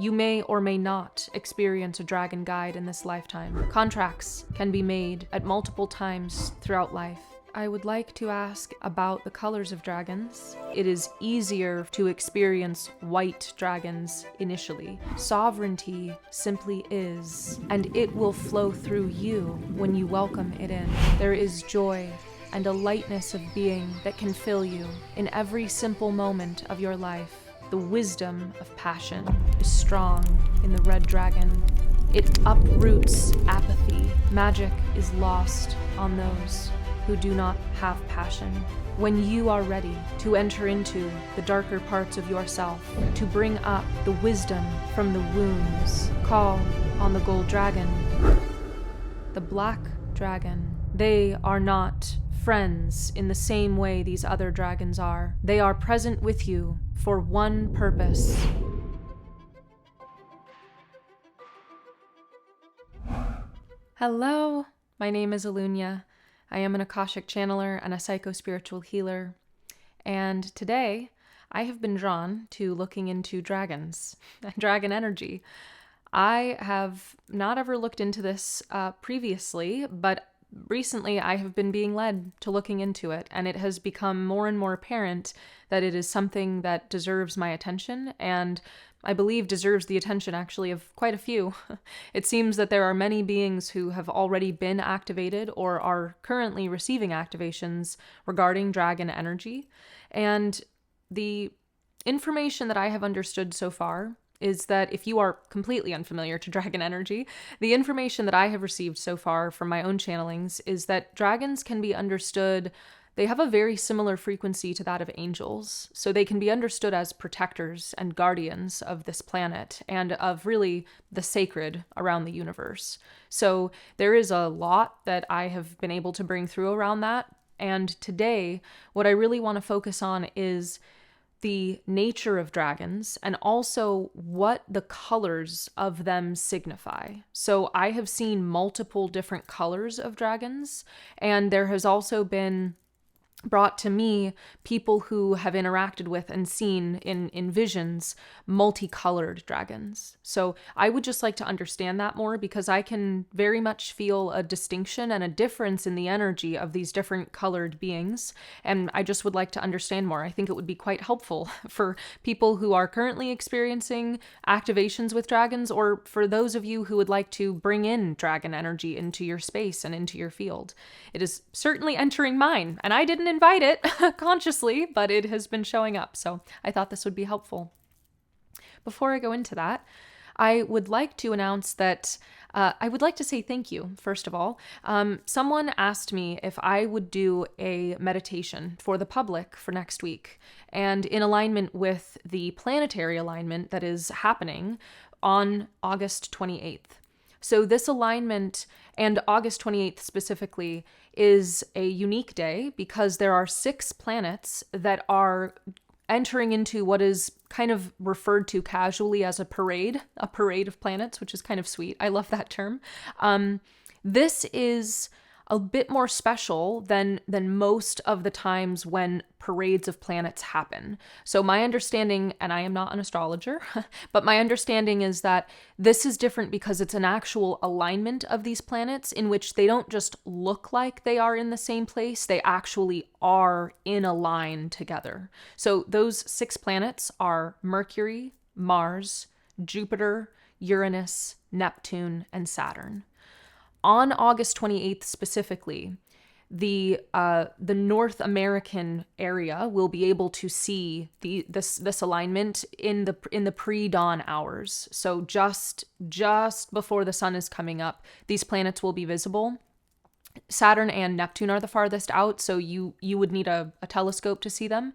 You may or may not experience a dragon guide in this lifetime. Contracts can be made at multiple times throughout life. I would like to ask about the colors of dragons. It is easier to experience white dragons initially. Sovereignty simply is, and it will flow through you when you welcome it in. There is joy and a lightness of being that can fill you in every simple moment of your life. The wisdom of passion is strong in the red dragon. It uproots apathy. Magic is lost on those who do not have passion. When you are ready to enter into the darker parts of yourself, to bring up the wisdom from the wounds, call on the gold dragon, the black dragon. They are not friends in the same way these other dragons are. They are present with you for one purpose. Hello, my name is Eluña. I am an Akashic channeler and a psycho-spiritual healer, and today I have been drawn to looking into dragons and dragon energy. I have not ever looked into this previously, but recently I have been being led to looking into it, and it has become more and more apparent that it is something that deserves my attention, and I believe deserves the attention actually of quite a few. It seems that there are many beings who have already been activated or are currently receiving activations regarding dragon energy. And the information that I have understood so far is that if you are completely unfamiliar to dragon energy, the information that I have received so far from my own channelings is that dragons can be understood. They have a very similar frequency to that of angels, so they can be understood as protectors and guardians of this planet and of really the sacred around the universe. So there is a lot that I have been able to bring through around that, and today what I really want to focus on is the nature of dragons and also what the colors of them signify. So I have seen multiple different colors of dragons, and there has also been brought to me people who have interacted with and seen in visions multicolored dragons. So I would just like to understand that more, because I can very much feel a distinction and a difference in the energy of these different colored beings, and I just would like to understand more. I think it would be quite helpful for people who are currently experiencing activations with dragons, or for those of you who would like to bring in dragon energy into your space and into your field. It is certainly entering mine, and I didn't invite it consciously, but it has been showing up, so I thought this would be helpful. Before I go into that, I would like to announce that I would like to say thank you, first of all. Someone asked me if I would do a meditation for the public for next week, and in alignment with the planetary alignment that is happening on August 28th. So this alignment, and August 28th specifically, is a unique day because there are 6 planets that are entering into what is kind of referred to casually as a parade of planets, which is kind of sweet. I love that term. This is a bit more special than most of the times when parades of planets happen. So my understanding, and I am not an astrologer, but my understanding is that this is different because it's an actual alignment of these planets in which they don't just look like they are in the same place, they actually are in a line together. So those 6 planets are Mercury, Mars, Jupiter, Uranus, Neptune, and Saturn. On August 28th specifically, the North American area will be able to see this alignment in the pre-dawn hours. So just before the sun is coming up, these planets will be visible. Saturn and Neptune are the farthest out, so you would need a telescope to see them.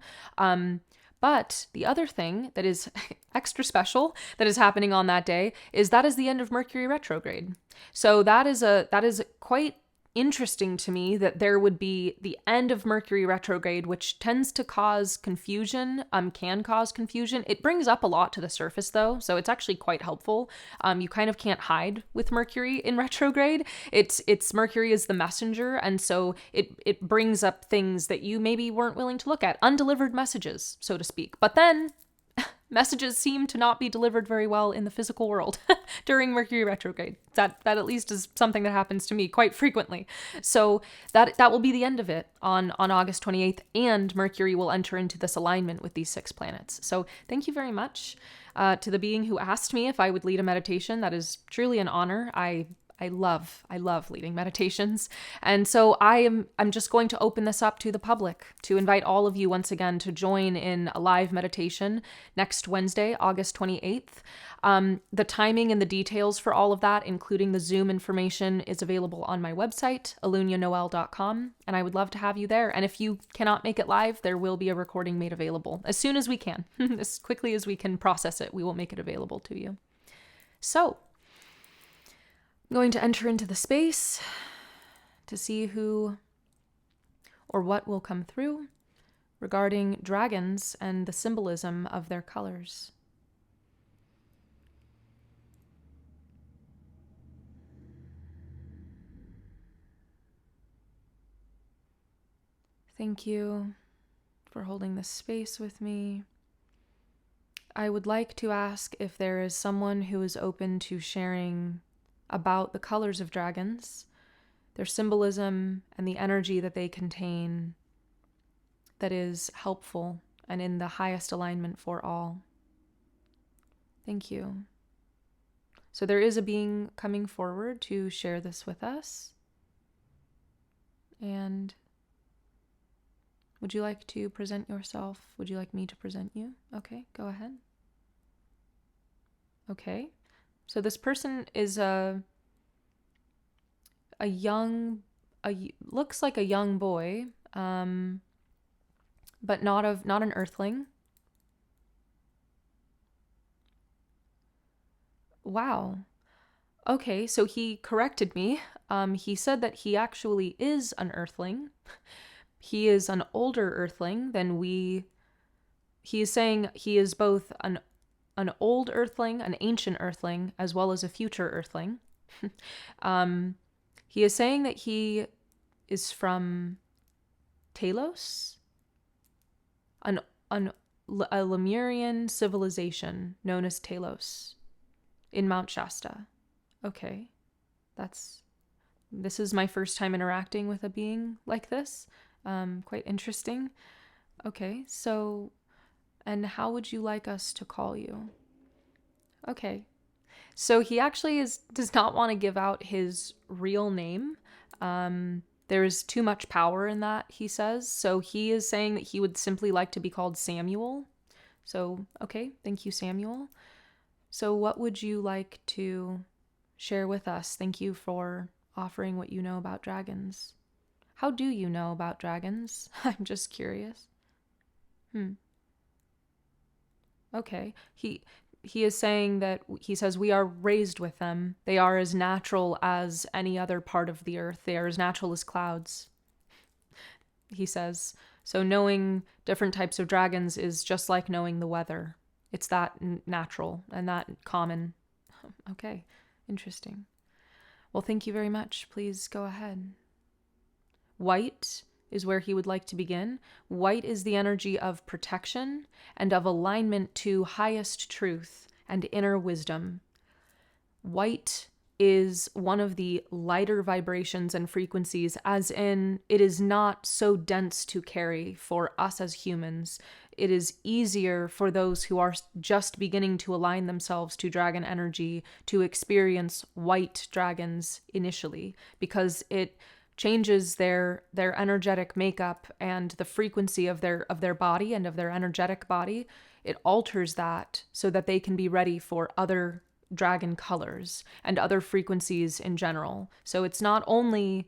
But the other thing that is extra special that is happening on that day is the end of Mercury retrograde. So that is quite interesting to me that there would be the end of Mercury retrograde, which tends to cause confusion, can cause confusion. It brings up a lot to the surface though, so it's actually quite helpful. You kind of can't hide with Mercury in retrograde. It's Mercury is the messenger, and so it brings up things that you maybe weren't willing to look at, undelivered messages, so to speak. But then messages seem to not be delivered very well in the physical world during Mercury retrograde. That at least is something that happens to me quite frequently. So that will be the end of it on August 28th, and Mercury will enter into this alignment with these 6 planets. So thank you very much to the being who asked me if I would lead a meditation. That is truly an honor. I love leading meditations. And so I'm just going to open this up to the public, to invite all of you once again to join in a live meditation next Wednesday, August 28th. The timing and the details for all of that, including the Zoom information, is available on my website, eluñanoel.com, and I would love to have you there. And if you cannot make it live, there will be a recording made available as soon as we can. As quickly as we can process it, we will make it available to you. So, I'm going to enter into the space to see who or what will come through regarding dragons and the symbolism of their colors. Thank you for holding this space with me. I would like to ask if there is someone who is open to sharing about the colors of dragons, their symbolism, and the energy that they contain that is helpful and in the highest alignment for all. Thank you. So there is a being coming forward to share this with us. And would you like to present yourself? Would you like me to present you? Okay, go ahead. Okay. So this person is looks like a young boy, but not an earthling. Wow. Okay, so he corrected me. He said that he actually is an earthling. He is an older earthling than we. He is saying he is both an old earthling, an ancient earthling, as well as a future earthling. He is saying that he is from Talos, a Lemurian civilization known as Talos in Mount Shasta. Okay, this is my first time interacting with a being like this. Quite interesting. Okay, so, and how would you like us to call you? Okay. So he actually does not want to give out his real name. There is too much power in that, he says. So he is saying that he would simply like to be called Samuel. So, okay, thank you, Samuel. So what would you like to share with us? Thank you for offering what you know about dragons. How do you know about dragons? I'm just curious. Okay. He is saying that, he says, we are raised with them. They are as natural as any other part of the earth. They are as natural as clouds, he says. So knowing different types of dragons is just like knowing the weather. It's that natural and that common. Okay, interesting. Well, thank you very much. Please go ahead. White is where he would like to begin. White is the energy of protection and of alignment to highest truth and inner wisdom. White is one of the lighter vibrations and frequencies, as in it is not so dense to carry for us as humans. It is easier for those who are just beginning to align themselves to dragon energy to experience white dragons initially, because it changes their energetic makeup and the frequency of their body and of their energetic body. It alters that so that they can be ready for other dragon colors and other frequencies in general. So it's not only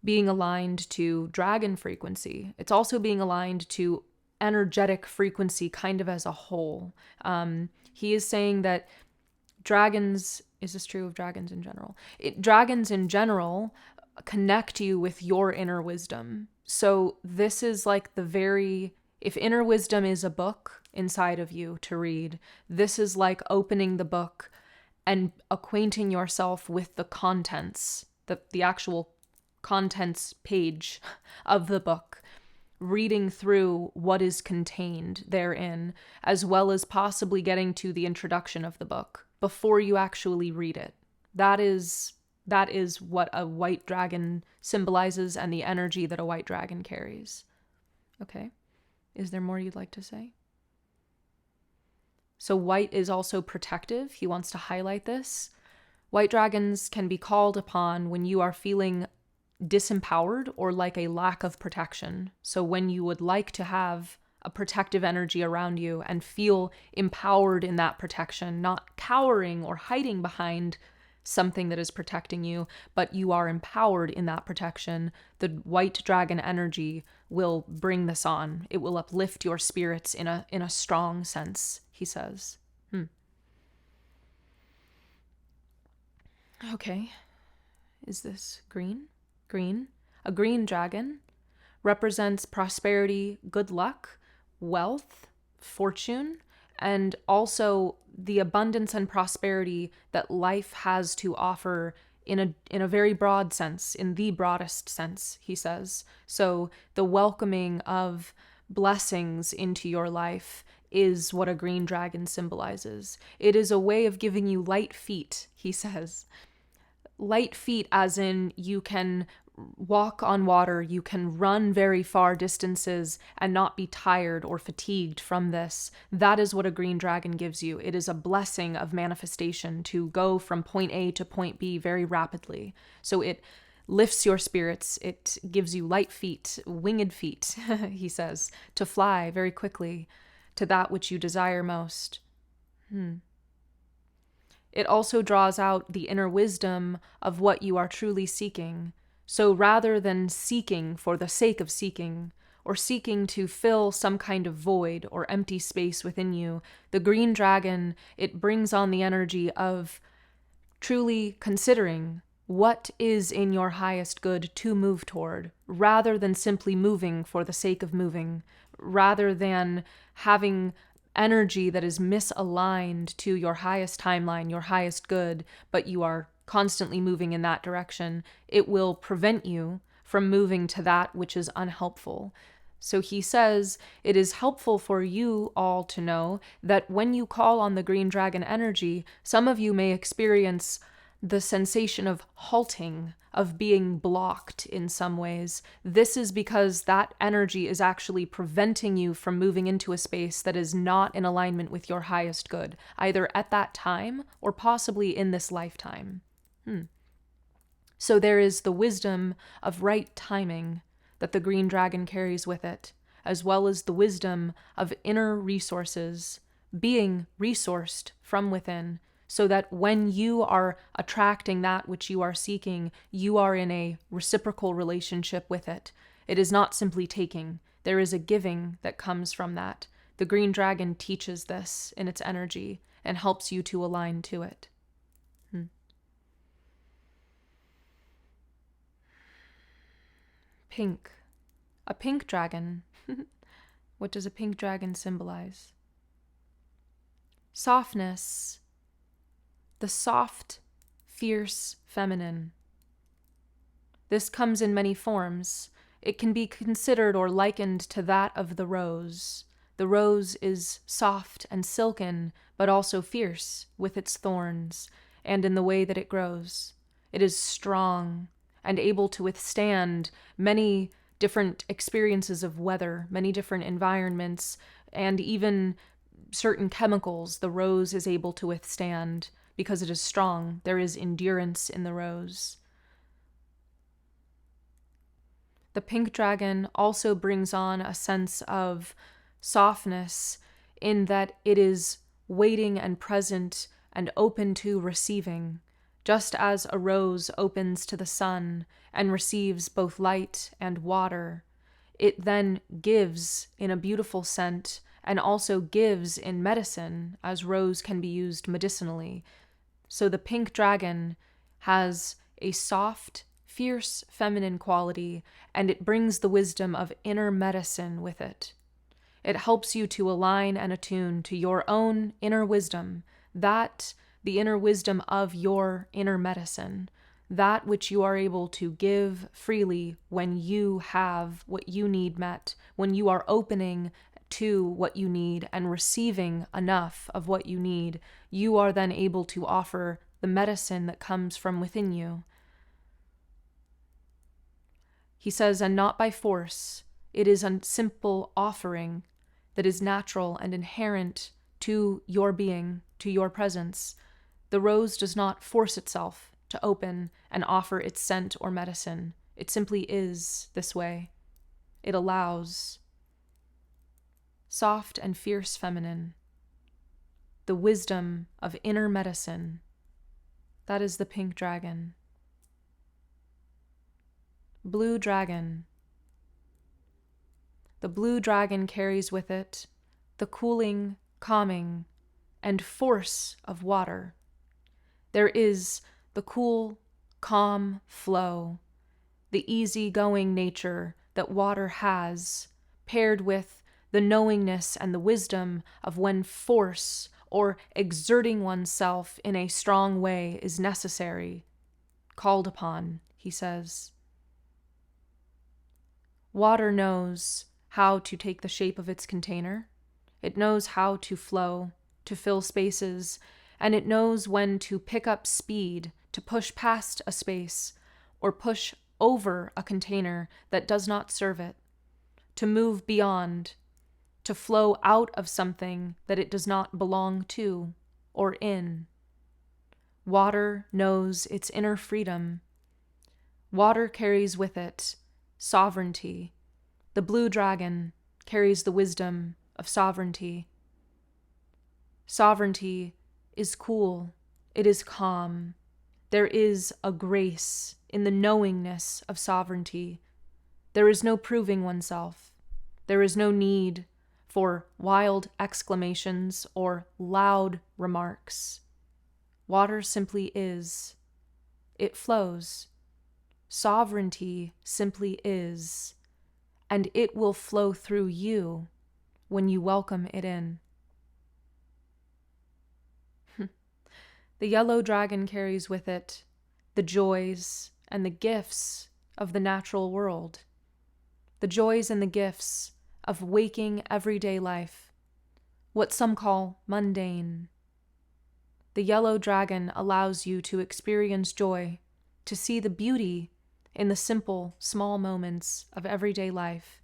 being aligned to dragon frequency, it's also being aligned to energetic frequency kind of as a whole. He is saying that dragons, is this true of dragons in general? Dragons in general connect you with your inner wisdom. So this is like if inner wisdom is a book inside of you to read, this is like opening the book and acquainting yourself with the contents, the actual contents page of the book. reading through what is contained therein, as well as possibly getting to the introduction of the book before you actually read it. That is what a white dragon symbolizes and the energy that a white dragon carries. Okay. Is there more you'd like to say? So white is also protective. He wants to highlight this. White dragons can be called upon when you are feeling disempowered or like a lack of protection. So when you would like to have a protective energy around you and feel empowered in that protection, not cowering or hiding behind something that is protecting you, but you are empowered in that protection, the white dragon energy will bring this on. It will uplift your spirits in a strong sense, he says. Okay. Is this green? Green. A green dragon represents prosperity, good luck, wealth, fortune, and also the abundance and prosperity that life has to offer in a very broad sense, in the broadest sense, he says. So the welcoming of blessings into your life is what a green dragon symbolizes. It is a way of giving you light feet, he says. Light feet as in you can walk on water, you can run very far distances and not be tired or fatigued from this. That is what a green dragon gives you. It is a blessing of manifestation to go from point A to point B very rapidly. So it lifts your spirits. It gives you light feet, winged feet, he says, to fly very quickly to that which you desire most. It also draws out the inner wisdom of what you are truly seeking. So rather than seeking for the sake of seeking, or seeking to fill some kind of void or empty space within you, the green dragon, it brings on the energy of truly considering what is in your highest good to move toward, rather than simply moving for the sake of moving, rather than having energy that is misaligned to your highest timeline, your highest good, but you are constantly moving in that direction. It will prevent you from moving to that which is unhelpful. So he says it is helpful for you all to know that when you call on the green dragon energy, some of you may experience the sensation of halting, of being blocked in some ways. This is because that energy is actually preventing you from moving into a space that is not in alignment with your highest good, either at that time or possibly in this lifetime. So there is the wisdom of right timing that the green dragon carries with it, as well as the wisdom of inner resources, being resourced from within, so that when you are attracting that which you are seeking, you are in a reciprocal relationship with it. It is not simply taking. There is a giving that comes from that. The green dragon teaches this in its energy and helps you to align to it. Pink. A pink dragon. What does a pink dragon symbolize? Softness. The soft, fierce feminine. This comes in many forms. It can be considered or likened to that of the rose. The rose is soft and silken, but also fierce with its thorns, and in the way that it grows. It is strong and able to withstand many different experiences of weather, many different environments, and even certain chemicals the rose is able to withstand because it is strong. There is endurance in the rose. The pink dragon also brings on a sense of softness in that it is waiting and present and open to receiving, just as a rose opens to the sun and receives both light and water. It then gives in a beautiful scent and also gives in medicine, as rose can be used medicinally. So the pink dragon has a soft, fierce feminine quality, and it brings the wisdom of inner medicine with it. It helps you to align and attune to your own inner wisdom, the inner wisdom of your inner medicine, that which you are able to give freely when you have what you need met, when you are opening to what you need and receiving enough of what you need, you are then able to offer the medicine that comes from within you. He says, and not by force. It is a simple offering that is natural and inherent to your being, to your presence. The rose does not force itself to open and offer its scent or medicine. It simply is this way. It allows. Soft and fierce feminine. The wisdom of inner medicine. That is the pink dragon. Blue dragon. The blue dragon carries with it the cooling, calming, and force of water. There is the cool, calm flow, the easy-going nature that water has, paired with the knowingness and the wisdom of when force or exerting oneself in a strong way is necessary, called upon, he says. Water knows how to take the shape of its container. It knows how to flow, to fill spaces, and it knows when to pick up speed, to push past a space, or push over a container that does not serve it, to move beyond, to flow out of something that it does not belong to or in. Water knows its inner freedom. Water carries with it sovereignty. The blue dragon carries the wisdom of sovereignty. Sovereignty is cool. It is calm. There is a grace in the knowingness of sovereignty. There is no proving oneself. There is no need for wild exclamations or loud remarks. Water simply is. It flows. Sovereignty simply is, and it will flow through you when you welcome it in. The yellow dragon carries with it the joys and the gifts of the natural world, the joys and the gifts of waking everyday life, what some call mundane. The yellow dragon allows you to experience joy, to see the beauty in the simple, small moments of everyday life,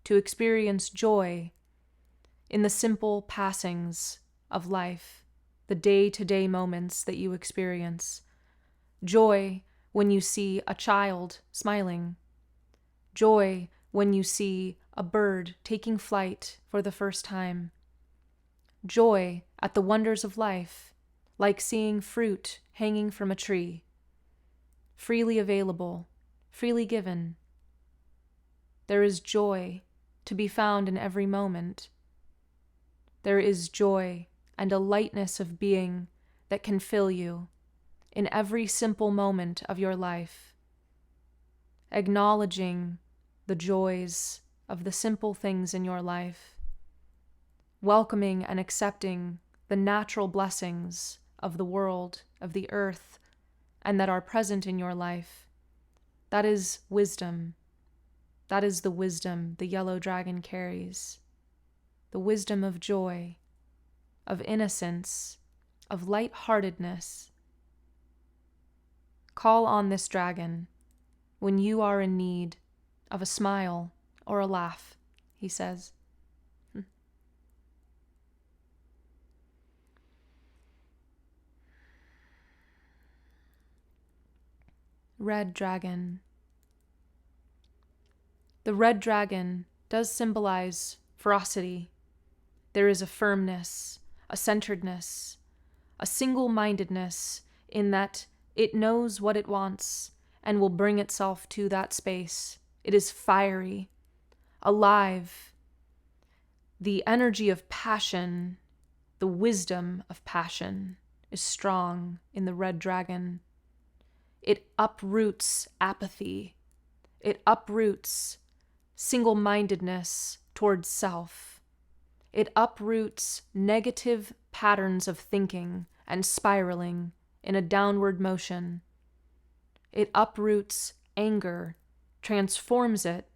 to experience joy in the simple passings of life, the day-to-day moments that you experience. Joy when you see a child smiling. Joy when you see a bird taking flight for the first time. Joy at the wonders of life, like seeing fruit hanging from a tree, freely available, freely given. There is joy to be found in every moment. There is joy and a lightness of being that can fill you in every simple moment of your life, acknowledging the joys of the simple things in your life, welcoming and accepting the natural blessings of the world, of the earth, and that are present in your life. That is wisdom. That is the wisdom the yellow dragon carries. The wisdom of joy, of innocence, of light-heartedness. Call on this dragon when you are in need of a smile or a laugh, he says. Red dragon. The red dragon does symbolize ferocity. There is a firmness, a centeredness, a single-mindedness in that it knows what it wants and will bring itself to that space. It is fiery, alive. The energy of passion, the wisdom of passion is strong in the red dragon. It uproots apathy. It uproots single-mindedness towards self. It uproots negative patterns of thinking and spiraling in a downward motion. It uproots anger, transforms it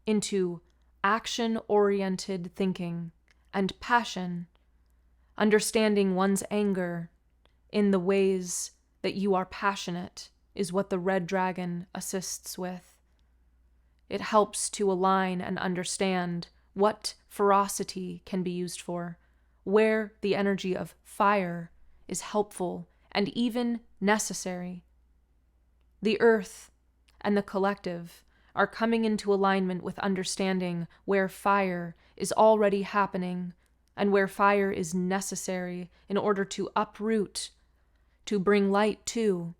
into action-oriented thinking and passion, understanding one's anger in the ways that you are passionate is what the red dragon assists with. It helps to align and understand what ferocity can be used for, where the energy of fire is helpful and even necessary. The earth and the collective are coming into alignment with understanding where fire is already happening and where fire is necessary in order to uproot, to bring light to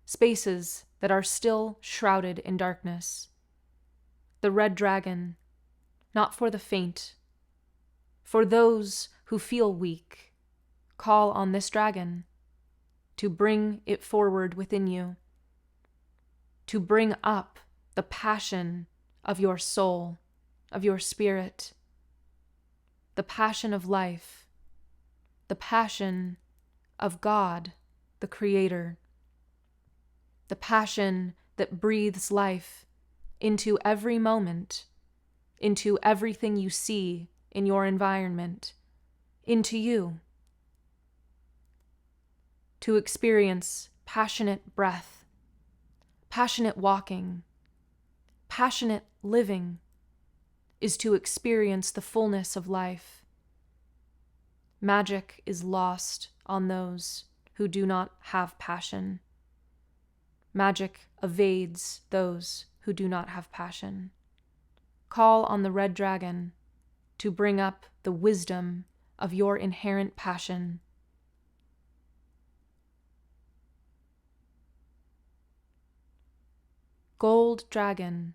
spaces that are still shrouded in darkness. The red dragon, not for the faint, for those who feel weak, call on this dragon to bring it forward within you, to bring up the passion of your soul, of your spirit, the passion of life, the passion of God, the Creator, the passion that breathes life into every moment, into everything you see in your environment, into you. To experience passionate breath, passionate walking, passionate living is to experience the fullness of life. Magic is lost on those who do not have passion. Magic evades those who do not have passion. Call on the red dragon to bring up the wisdom of your inherent passion. Gold dragon.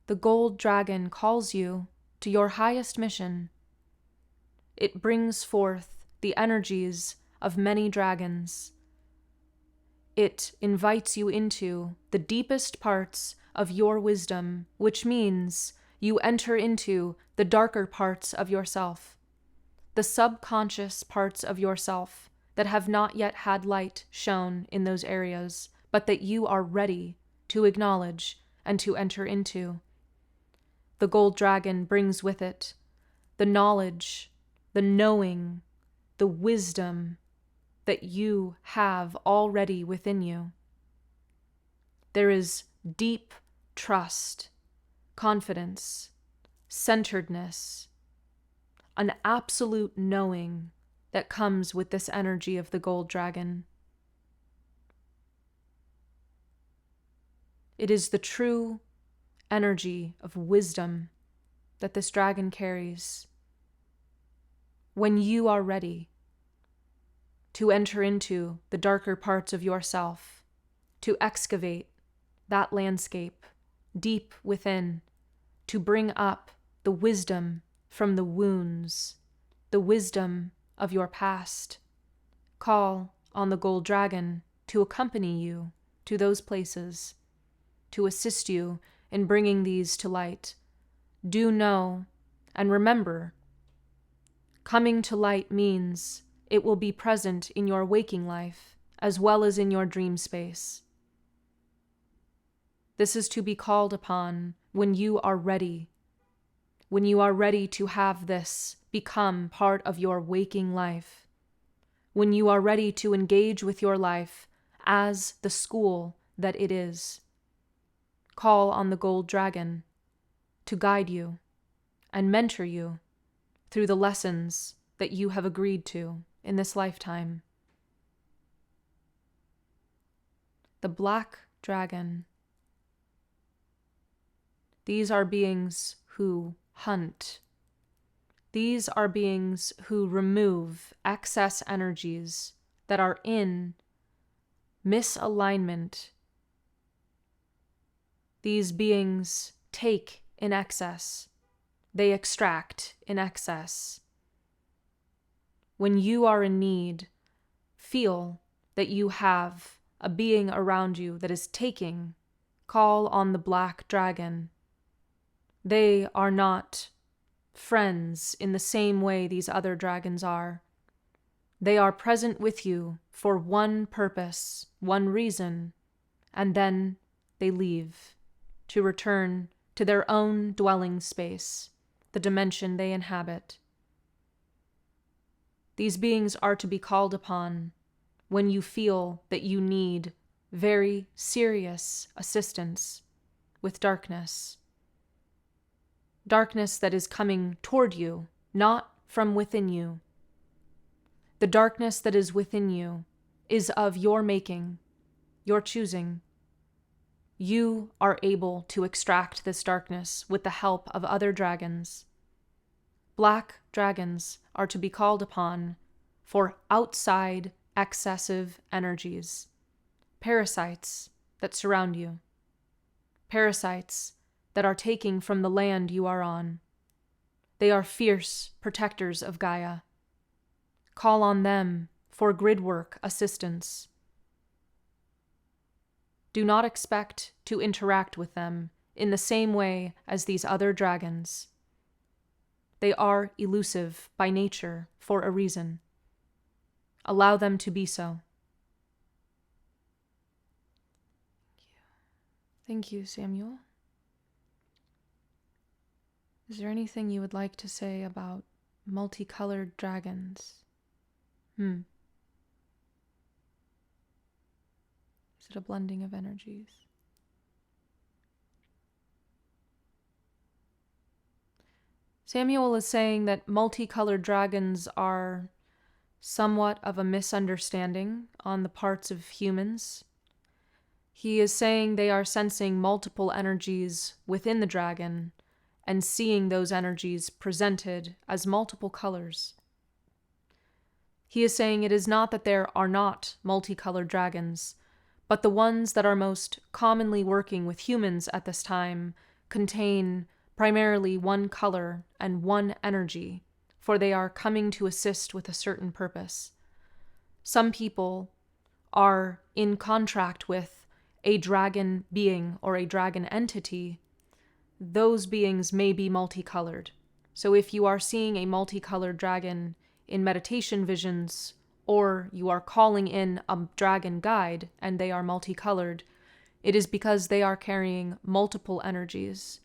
The gold dragon calls you to your highest mission. It brings forth the energies of many dragons. It invites you into the deepest parts of your wisdom, which means you enter into the darker parts of yourself, the subconscious parts of yourself that have not yet had light shone in those areas, but that you are ready to acknowledge and to enter into. The gold dragon brings with it the knowledge, the knowing, the wisdom that you have already within you. There is deep trust, confidence, centeredness, an absolute knowing that comes with this energy of the gold dragon. It is the true energy of wisdom that this dragon carries. When you are ready to enter into the darker parts of yourself, to excavate that landscape deep within, to bring up the wisdom from the wounds, the wisdom of your past, call on the gold dragon to accompany you to those places, to assist you in bringing these to light. Do know and remember, coming to light means it will be present in your waking life as well as in your dream space. This is to be called upon when you are ready to have this become part of your waking life, when you are ready to engage with your life as the school that it is. Call on the gold dragon to guide you and mentor you through the lessons that you have agreed to in this lifetime. The black dragon. These are beings who hunt. These are beings who remove excess energies that are in misalignment. These beings take in excess. They extract in excess. When you are in need, feel that you have a being around you that is taking. Call on the black dragon. They are not friends in the same way these other dragons are. They are present with you for one purpose, one reason, and then they leave to return to their own dwelling space, the dimension they inhabit. These beings are to be called upon when you feel that you need very serious assistance with darkness. Darkness that is coming toward you, not from within you. The darkness that is within you is of your making, your choosing. You are able to extract this darkness with the help of other dragons. Black dragons are to be called upon for outside excessive energies, parasites that surround you, parasites that are taking from the land you are on. They are fierce protectors of Gaia. Call on them for grid work assistance. Do not expect to interact with them in the same way as these other dragons. They are elusive by nature for a reason. Allow them to be so. Thank you, Samuel. Is there anything you would like to say about multicolored dragons? Is it a blending of energies? Samuel is saying that multicolored dragons are somewhat of a misunderstanding on the parts of humans. He is saying they are sensing multiple energies within the dragon and seeing those energies presented as multiple colors. He is saying it is not that there are not multicolored dragons, but the ones that are most commonly working with humans at this time contain primarily one color and one energy, for they are coming to assist with a certain purpose. Some people are in contract with a dragon being or a dragon entity. Those beings may be multicolored. So if you are seeing a multicolored dragon in meditation visions, or you are calling in a dragon guide and they are multicolored, it is because they are carrying multiple energies.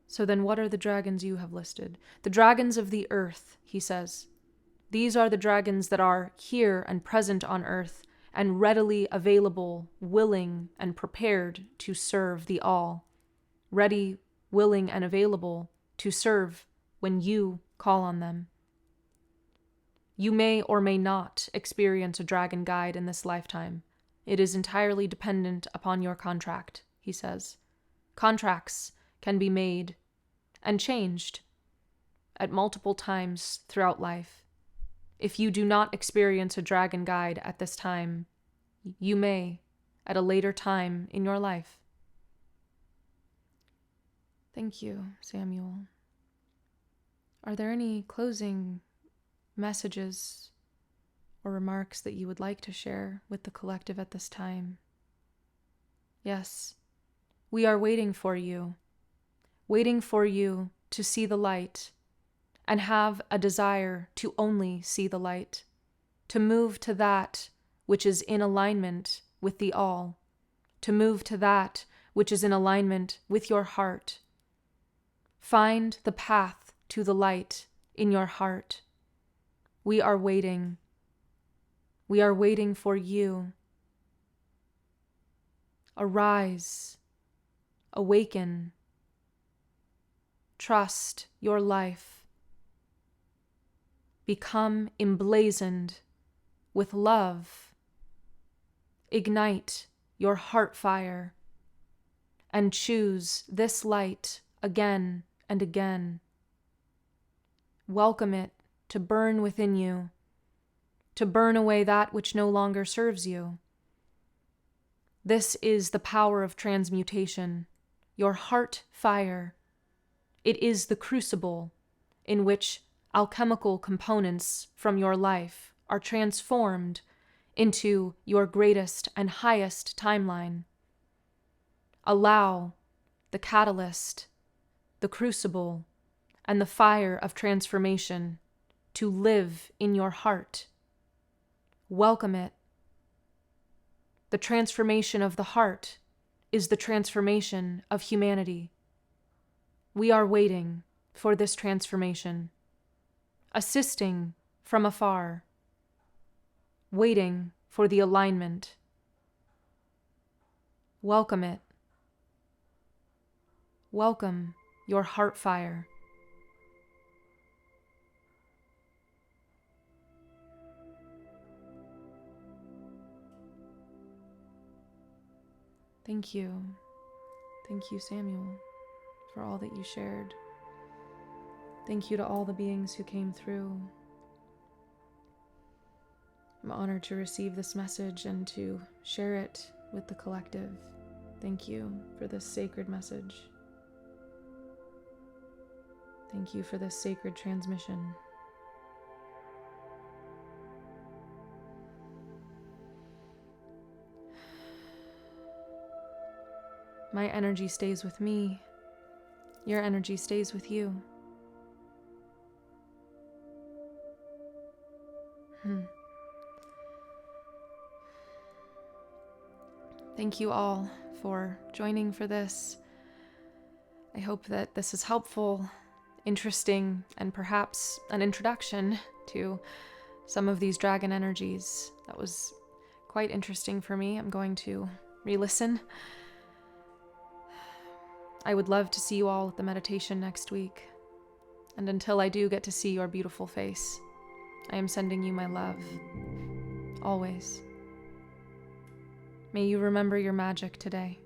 So then what are the dragons you have listed? The dragons of the earth, he says. These are the dragons that are here and present on earth and readily available, willing, and prepared to serve the all. Ready, willing, and available to serve when you call on them. You may or may not experience a dragon guide in this lifetime. It is entirely dependent upon your contract, he says. Contracts can be made and changed at multiple times throughout life. If you do not experience a dragon guide at this time, you may at a later time in your life. Thank you, Samuel. Are there any closing messages or remarks that you would like to share with the collective at this time? Yes, we are waiting for you to see the light and have a desire to only see the light, to move to that which is in alignment with the all, to move to that which is in alignment with your heart. Find the path to the light in your heart. We are waiting. We are waiting for you. Arise. Awaken. Trust your life. Become emblazoned with love. Ignite your heart fire and choose this light again and again. Welcome it to burn within you, to burn away that which no longer serves you. This is the power of transmutation, your heart fire. It is the crucible in which alchemical components from your life are transformed into your greatest and highest timeline. Allow the catalyst, the crucible, and the fire of transformation to live in your heart. Welcome it. The transformation of the heart is the transformation of humanity. We are waiting for this transformation, assisting from afar, waiting for the alignment. Welcome it. Welcome your heart fire. Thank you. Thank you, Samuel, for all that you shared. Thank you to all the beings who came through. I'm honored to receive this message and to share it with the collective. Thank you for this sacred message. Thank you for this sacred transmission. My energy stays with me. Your energy stays with you. Thank you all for joining for this. I hope that this is helpful, interesting, and perhaps an introduction to some of these dragon energies. That was quite interesting for me. I'm going to re-listen. I would love to see you all at the meditation next week. And until I do get to see your beautiful face, I am sending you my love. Always. May you remember your magic today.